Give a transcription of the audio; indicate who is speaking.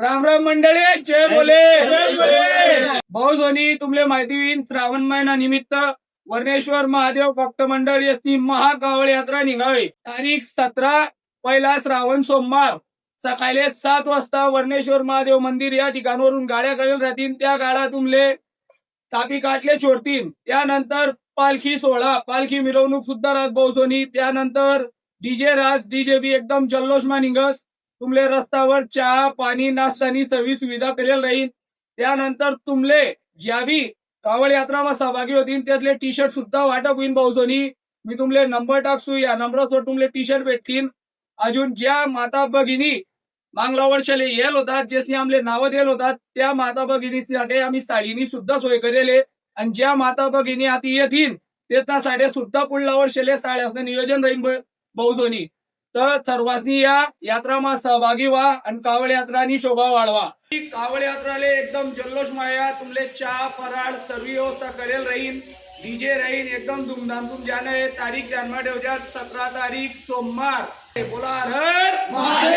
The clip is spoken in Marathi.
Speaker 1: राम राम मंडळी, जय बोले. भाऊजोनी तुमले माहिती होईल, श्रावण महिना निमित्त वर्णेश्वर महादेव भक्त मंडळ याची महाकावळ यात्रा निघावी. तारीख 17 पहिला श्रावण सोमवार सकाळी 7 वाजता वर्णेश्वर महादेव मंदिर या ठिकाणावरून गाड्या करेल राहतील. त्या गाड्या तुमले तापी काटले चोरतील. त्यानंतर पालखी सोहळा, पालखी मिरवणूक सुद्धा राहत भाऊजोनी. त्यानंतर डीजे बी एकदम जल्लोषमा निघस. तुमले रस्त्यावर चहा पाणी नाश्तानी सर्व सुविधा करेल राहील. त्यानंतर तुमले ज्या बी कावड यात्रा सहभागी होतील त्यातले टी शर्ट सुद्धा वाटप होईल भाऊजोनी. मी तुमले नंबर टाकसू, या नंबरवर तुमले टी शर्ट भेटतील. अजून ज्या माता भगिनी मागल्या वर्षाले येल होतात, ज्याची आमले नावं दिल होतात, त्या माता भगिनीसाठी आम्ही साडीनी सुद्धा सोय करेले. आणि ज्या माता भगिनी आता येतील त्याचा साड्या सुद्धा पुढल्या वर्षाले साड्याचं नियोजन राहील भाऊजोनी. तर सर्वांनी या यात्रामा सहभागी व्हा आणि कावड यात्रानी शोभा वाढवा. कावड यात्राले एकदम जल्लोष माया. तुमले चहा फराळ सर्व व्यवस्था करेल राहील. डीजे राहील एकदम धूमधाम तुम जाने. तारीख ध्यानमा ठेवजा, 17 तारीख सोमवार. बोला हर महादेव.